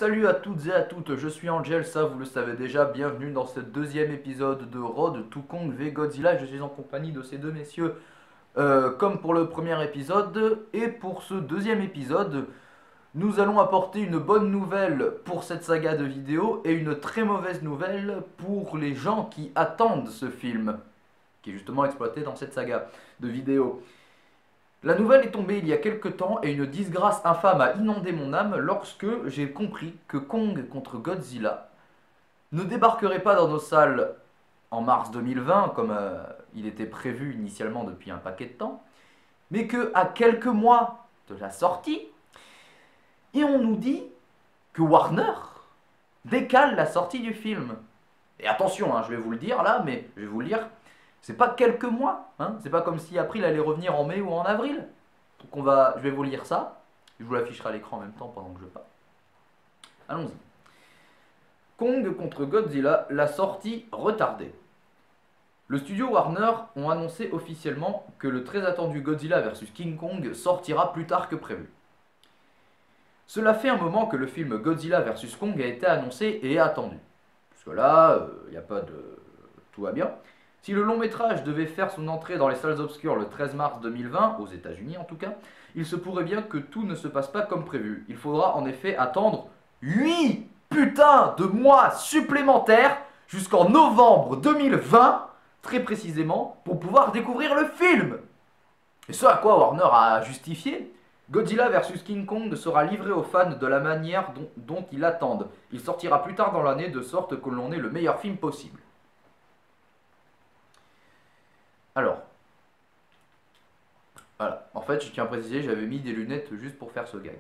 salut à toutes et à toutes, je suis Angel, ça vous le savez déjà, bienvenue dans ce deuxième épisode de Road to Kong v Godzilla. Je suis en compagnie de ces deux messieurs, comme pour le premier épisode, et pour ce deuxième épisode, nous allons apporter une bonne nouvelle pour cette saga de vidéos et une très mauvaise nouvelle pour les gens qui attendent ce film, qui est justement exploité dans cette saga de vidéos. La nouvelle est tombée il y a quelque temps et une disgrâce infâme a inondé mon âme lorsque j'ai compris que Kong contre Godzilla ne débarquerait pas dans nos salles en mars 2020 comme il était prévu initialement depuis un paquet de temps, mais que à quelques mois de la sortie, et on nous dit que Warner décale la sortie du film. Et attention, je vais vous le dire là, mais je vais vous le dire. C'est pas quelques mois, c'est pas comme si April allait revenir en mai ou en avril. Donc je vais vous lire ça, je vous l'afficherai à l'écran en même temps pendant que je parle. Allons-y. Kong contre Godzilla, la sortie retardée. Le studio Warner ont annoncé officiellement que le très attendu Godzilla vs King Kong sortira plus tard que prévu. Cela fait un moment que le film Godzilla vs Kong a été annoncé et attendu. Parce que là, il n'y a pas de... tout va bien. Si le long métrage devait faire son entrée dans les salles obscures le 13 mars 2020, aux États-Unis en tout cas, il se pourrait bien que tout ne se passe pas comme prévu. Il faudra en effet attendre 8 putains de mois supplémentaires jusqu'en novembre 2020, très précisément, pour pouvoir découvrir le film. Et ce à quoi Warner a justifié, Godzilla vs King Kong sera livré aux fans de la manière dont ils l'attendent. Il sortira plus tard dans l'année de sorte que l'on ait le meilleur film possible. Alors, voilà, en fait je tiens à préciser, j'avais mis des lunettes juste pour faire ce gag.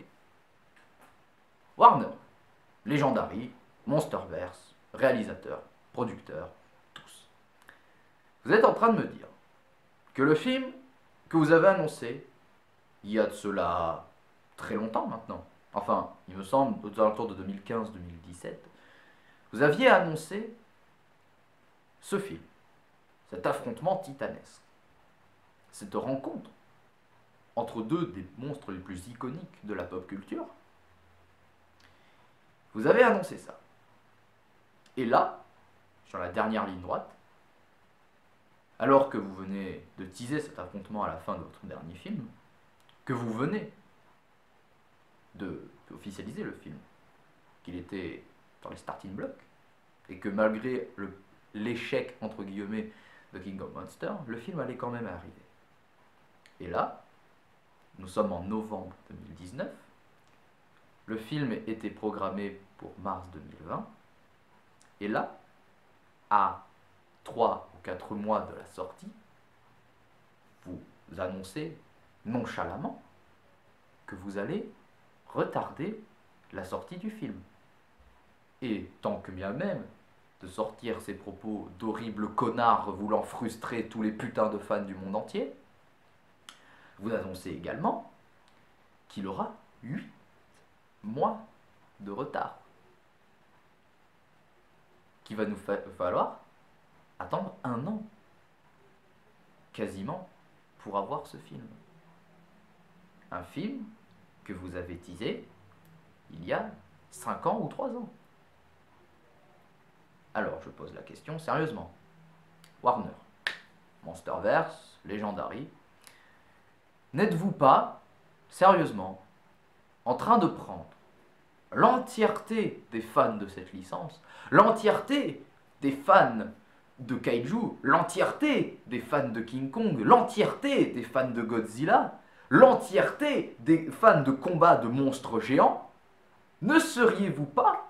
Warner, Legendary, Monsterverse, réalisateur, producteur, tous. Vous êtes en train de me dire que le film que vous avez annoncé, il y a de cela très longtemps maintenant, enfin, il me semble aux alentours de 2015-2017, vous aviez annoncé ce film. Cet affrontement titanesque, cette rencontre entre deux des monstres les plus iconiques de la pop culture, vous avez annoncé ça. Et là, sur la dernière ligne droite, alors que vous venez de teaser cet affrontement à la fin de votre dernier film, que vous venez de officialiser le film, qu'il était dans les starting blocks, et que malgré l'échec entre guillemets de King of Monsters, le film allait quand même arriver. Et là, nous sommes en novembre 2019, le film était programmé pour mars 2020, et là, à 3 ou 4 mois de la sortie, vous annoncez nonchalamment que vous allez retarder la sortie du film. Et tant que bien même, de sortir ces propos d'horribles connards voulant frustrer tous les putains de fans du monde entier, vous annoncez également qu'il aura 8 mois de retard. Qu'il va nous falloir attendre 1 an, quasiment, pour avoir ce film. Un film que vous avez teasé il y a 5 ans ou 3 ans. Alors, je pose la question sérieusement. Warner, Monsterverse, Legendary, n'êtes-vous pas, sérieusement, en train de prendre l'entièreté des fans de cette licence, l'entièreté des fans de Kaiju, l'entièreté des fans de King Kong, l'entièreté des fans de Godzilla, l'entièreté des fans de combat de monstres géants, ne seriez-vous pas,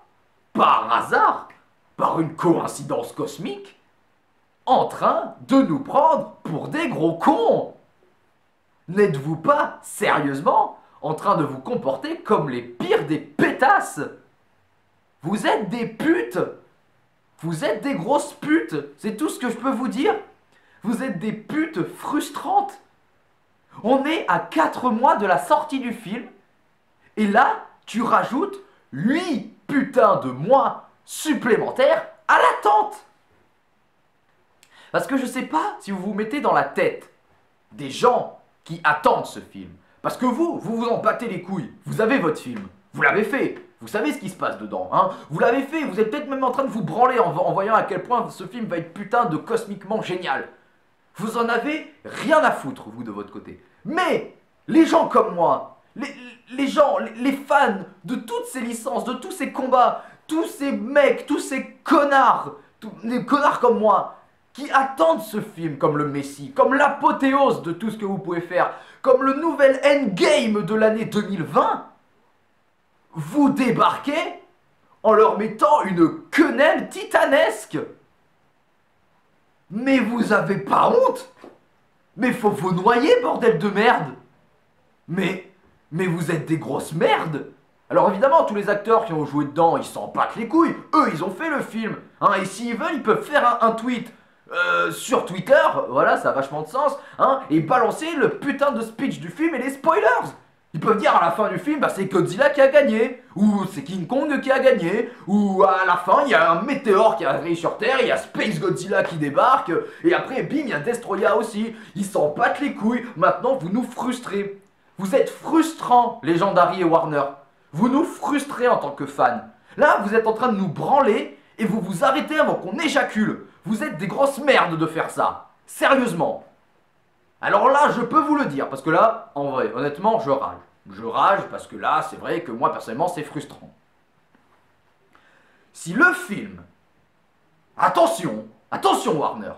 par hasard, par une coïncidence cosmique, en train de nous prendre pour des gros cons? N'êtes-vous pas, sérieusement, en train de vous comporter comme les pires des pétasses? Vous êtes des putes! Vous êtes des grosses putes! C'est tout ce que je peux vous dire. Vous êtes des putes frustrantes. On est à 4 mois de la sortie du film, et là, tu rajoutes 8 putains de mois supplémentaires à l'attente. Parce que je sais pas si vous vous mettez dans la tête des gens qui attendent ce film. Parce que vous en battez les couilles. Vous avez votre film. Vous l'avez fait. Vous savez ce qui se passe dedans, hein. Vous l'avez fait, vous êtes peut-être même en train de vous branler en voyant à quel point ce film va être putain de cosmiquement génial. Vous en avez rien à foutre, vous, de votre côté. Mais, les gens comme moi, les gens, les fans de toutes ces licences, de tous ces combats, tous ces mecs, tous ces connards, des connards comme moi, qui attendent ce film comme le Messie, comme l'apothéose de tout ce que vous pouvez faire, comme le nouvel endgame de l'année 2020, vous débarquez en leur mettant une quenelle titanesque. Mais vous avez pas honte? Mais faut vous noyer, bordel de merde! Mais vous êtes des grosses merdes! Alors évidemment, tous les acteurs qui ont joué dedans, ils s'en battent les couilles. Eux, ils ont fait le film. Hein, et s'ils veulent, ils peuvent faire un tweet sur Twitter, voilà, ça a vachement de sens, hein, et balancer le putain de speech du film et les spoilers. Ils peuvent dire à la fin du film, bah, c'est Godzilla qui a gagné, ou c'est King Kong qui a gagné, ou à la fin, il y a un météore qui a atterri sur Terre, il y a Space Godzilla qui débarque, et après, bim, il y a Destroya aussi. Ils s'en battent les couilles. Maintenant, vous nous frustrez. Vous êtes frustrants, Legendary et Warner. Vous nous frustrez en tant que fans. Là, vous êtes en train de nous branler et vous vous arrêtez avant qu'on éjacule. Vous êtes des grosses merdes de faire ça. Sérieusement. Alors là, je peux vous le dire, parce que là, en vrai, honnêtement, je rage. Je rage parce que là, c'est vrai que moi, personnellement, c'est frustrant. Si le film... Attention, attention Warner.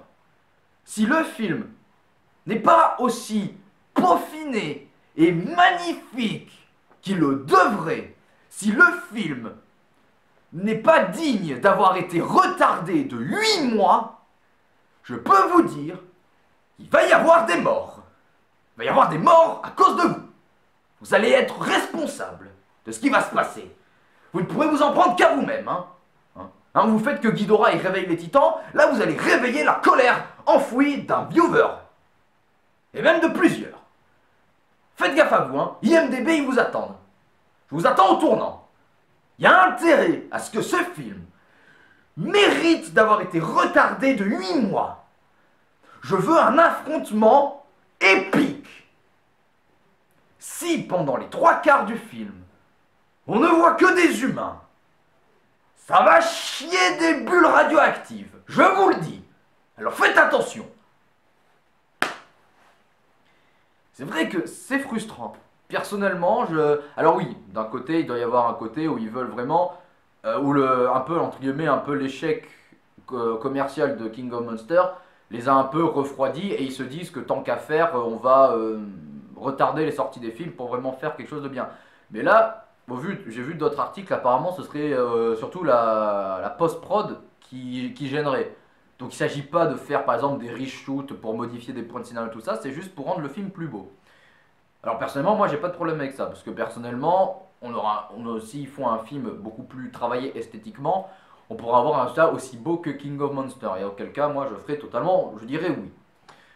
Si le film n'est pas aussi peaufiné et magnifique qu'il le devrait, si le film n'est pas digne d'avoir été retardé de 8 mois, je peux vous dire qu'il va y avoir des morts. Il va y avoir des morts à cause de vous. Vous allez être responsable de ce qui va se passer. Vous ne pourrez vous en prendre qu'à vous-même. Vous faites que Ghidorah il réveille les titans, là vous allez réveiller la colère enfouie d'un viewer. Et même de plusieurs. Faites gaffe à vous, IMDB ils vous attendent. Je vous attends au tournant. Il y a intérêt à ce que ce film mérite d'avoir été retardé de 8 mois. Je veux un affrontement épique. Si pendant les 3/4 du film, on ne voit que des humains, ça va chier des bulles radioactives. Je vous le dis. Alors faites attention. C'est vrai que c'est frustrant. Personnellement, alors oui, d'un côté, il doit y avoir un côté où ils veulent vraiment, un peu, entre guillemets, un peu l'échec commercial de King of Monsters les a un peu refroidis et ils se disent que tant qu'à faire, on va retarder les sorties des films pour vraiment faire quelque chose de bien. Mais là, j'ai vu d'autres articles, apparemment ce serait surtout la post-prod qui gênerait. Donc il ne s'agit pas de faire par exemple des reshoots pour modifier des points de scénario et tout ça, c'est juste pour rendre le film plus beau. Alors personnellement, moi j'ai pas de problème avec ça, parce que personnellement, s'ils font un film beaucoup plus travaillé esthétiquement, on pourra avoir un résultat aussi beau que King of Monsters, et auquel cas, moi je ferai totalement, je dirais oui.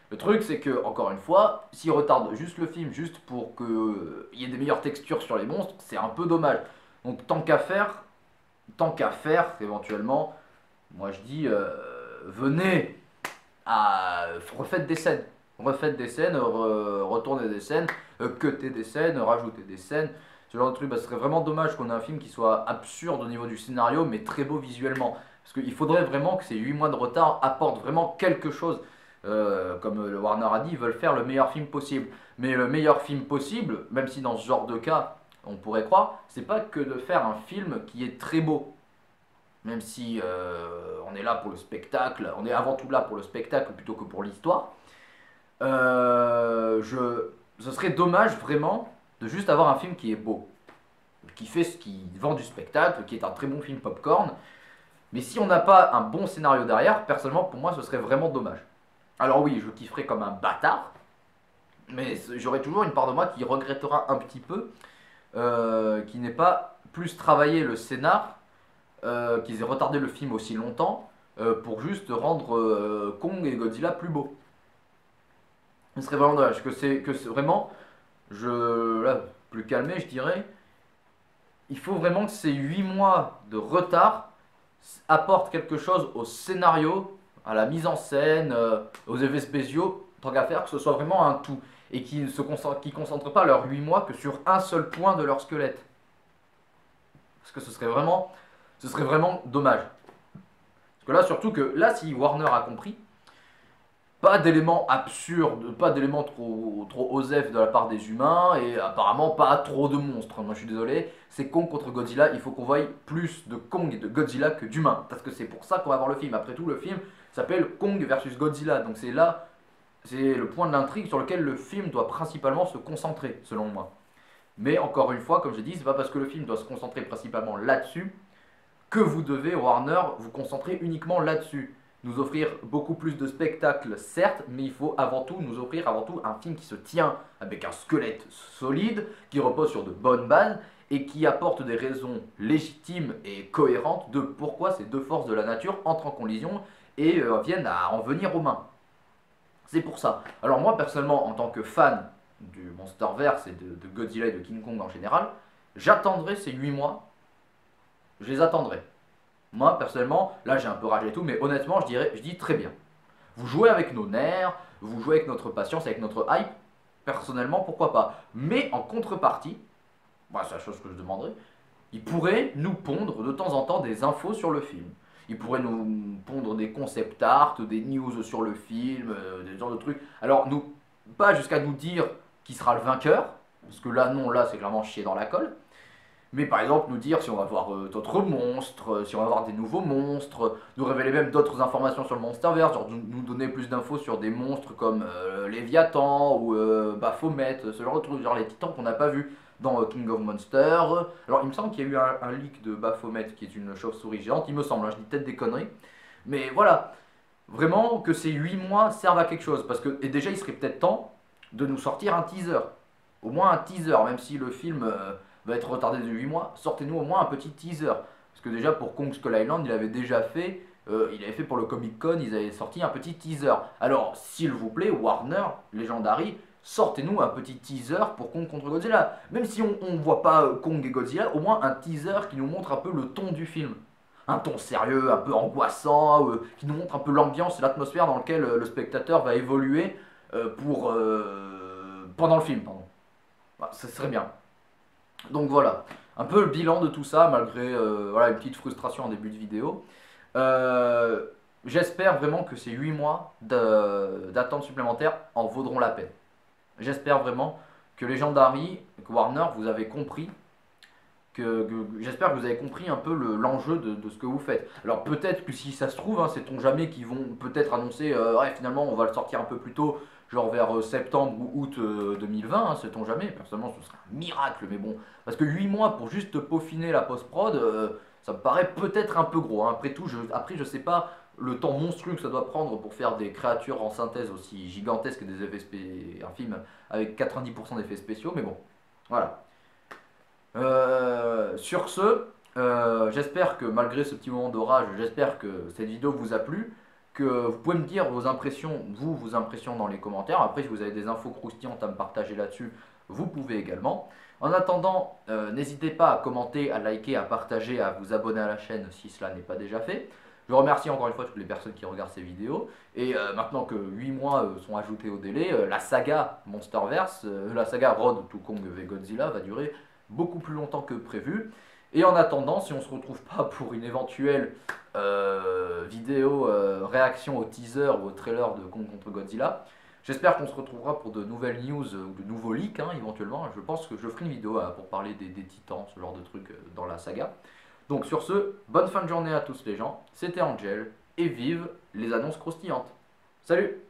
Le truc c'est que, encore une fois, s'ils retardent juste le film, juste pour qu'il y ait des meilleures textures sur les monstres, c'est un peu dommage. Donc tant qu'à faire, éventuellement, moi je dis, venez à refaites des scènes. Retournez des scènes, cuttez des scènes, rajoutez des scènes, ce genre de truc. Ce serait vraiment dommage qu'on ait un film qui soit absurde au niveau du scénario, mais très beau visuellement. Parce qu'il faudrait vraiment que ces 8 mois de retard apportent vraiment quelque chose. Comme le Warner a dit, ils veulent faire le meilleur film possible. Mais le meilleur film possible, même si dans ce genre de cas, on pourrait croire, c'est pas que de faire un film qui est très beau. Même si on est là pour le spectacle, on est avant tout là pour le spectacle plutôt que pour l'histoire. Ce serait dommage vraiment de juste avoir un film qui est beau, qui vend du spectacle, qui est un très bon film popcorn. Mais si on n'a pas un bon scénario derrière, personnellement pour moi ce serait vraiment dommage. Alors oui, je kifferais comme un bâtard, mais j'aurais toujours une part de moi qui regrettera un petit peu qui n'ait pas plus travaillé le scénar, qu'ils aient retardé le film aussi longtemps pour juste rendre Kong et Godzilla plus beaux. Ce serait vraiment dommage, que c'est vraiment, là, plus calmé je dirais, il faut vraiment que ces 8 mois de retard apportent quelque chose au scénario, à la mise en scène, aux effets spéciaux, tant qu'à faire, que ce soit vraiment un tout, et qui ne concentrent pas leurs 8 mois que sur un seul point de leur squelette. Parce que ce serait vraiment dommage. Parce que là, surtout que là, si Warner a compris, pas d'éléments absurdes, pas d'éléments trop osef de la part des humains, et apparemment pas trop de monstres. Moi je suis désolé, c'est Kong contre Godzilla, il faut qu'on voie plus de Kong et de Godzilla que d'humains. Parce que c'est pour ça qu'on va voir le film. Après tout, le film s'appelle Kong versus Godzilla. Donc c'est là, c'est le point de l'intrigue sur lequel le film doit principalement se concentrer, selon moi. Mais encore une fois, comme j'ai dit, c'est pas parce que le film doit se concentrer principalement là-dessus que vous devez, Warner, vous concentrer uniquement là-dessus. Nous offrir beaucoup plus de spectacles, certes, mais il faut avant tout nous offrir avant tout un film qui se tient avec un squelette solide, qui repose sur de bonnes bases et qui apporte des raisons légitimes et cohérentes de pourquoi ces deux forces de la nature entrent en collision et viennent à en venir aux mains. C'est pour ça. Alors moi personnellement, en tant que fan du Monsterverse et de Godzilla et de King Kong en général, j'attendrai ces 8 mois, je les attendrai. Moi, personnellement, là j'ai un peu ragé et tout, mais honnêtement, je dis très bien. Vous jouez avec nos nerfs, vous jouez avec notre patience, avec notre hype. Personnellement, pourquoi pas. Mais en contrepartie, bah, c'est la chose que je demanderais, il pourrait nous pondre de temps en temps des infos sur le film. Il pourrait nous pondre des concept art, des news sur le film, des genres de trucs. Alors, nous, pas jusqu'à nous dire qui sera le vainqueur, parce que là, non, là, c'est clairement chier dans la colle. Mais par exemple, nous dire si on va voir d'autres monstres, si on va voir des nouveaux monstres, nous révéler même d'autres informations sur le Monsterverse, genre nous donner plus d'infos sur des monstres comme Léviathan ou Baphomet, ce genre de trucs, genre les titans qu'on n'a pas vu dans King of Monsters. Alors il me semble qu'il y a eu un leak de Baphomet qui est une chauve-souris géante, il me semble, hein, je dis peut-être des conneries. Mais voilà, vraiment que ces 8 mois servent à quelque chose, parce que et déjà il serait peut-être temps de nous sortir un teaser. Au moins un teaser, même si le film va être retardé de 8 mois, sortez-nous au moins un petit teaser. Parce que déjà pour Kong Skull Island, il avait déjà fait, il avait fait pour le Comic Con, ils avaient sorti un petit teaser. Alors s'il vous plaît, Warner, Legendary, sortez-nous un petit teaser pour Kong contre Godzilla. Même si on ne voit pas Kong et Godzilla, au moins un teaser qui nous montre un peu le ton du film. Un ton sérieux, un peu angoissant, qui nous montre un peu l'ambiance et l'atmosphère dans laquelle le spectateur va évoluer pendant le film. Pardon. Bah, ça serait bien. Donc voilà, un peu le bilan de tout ça, malgré voilà, une petite frustration en début de vidéo. Euh, J'espère vraiment que ces 8 mois d'attente supplémentaire en vaudront la peine. J'espère vraiment que Legendary, que Warner, vous avez compris j'espère que vous avez compris un peu l'enjeu de ce que vous faites. Alors peut-être que si ça se trouve, hein, sait-on jamais qu'ils vont peut-être annoncer, ouais, finalement on va le sortir un peu plus tôt, genre vers septembre ou août 2020, hein, sait-on jamais. Personnellement ce serait un miracle, mais bon, parce que 8 mois pour juste peaufiner la post-prod, ça me paraît peut-être un peu gros, hein. Après tout, après je sais pas le temps monstrueux que ça doit prendre pour faire des créatures en synthèse aussi gigantesques que des effets un film avec 90% d'effets spéciaux, mais bon, voilà. Sur ce, j'espère que malgré ce petit moment d'orage, j'espère que cette vidéo vous a plu, que vous pouvez me dire vos impressions, vos impressions dans les commentaires. Après, si vous avez des infos croustillantes à me partager là-dessus, vous pouvez également. En attendant, n'hésitez pas à commenter, à liker, à partager, à vous abonner à la chaîne si cela n'est pas déjà fait. Je remercie encore une fois toutes les personnes qui regardent ces vidéos. Et maintenant que 8 mois sont ajoutés au délai, la saga Monsterverse, la saga Road to Kong v Godzilla va durer beaucoup plus longtemps que prévu. Et en attendant, si on ne se retrouve pas pour une éventuelle vidéo réaction au teaser ou au trailer de Kong contre Godzilla, j'espère qu'on se retrouvera pour de nouvelles news ou de nouveaux leaks, hein, éventuellement. Je pense que je ferai une vidéo pour parler des titans, ce genre de trucs dans la saga. Donc sur ce, bonne fin de journée à tous les gens, c'était Angel, et vive les annonces croustillantes. Salut!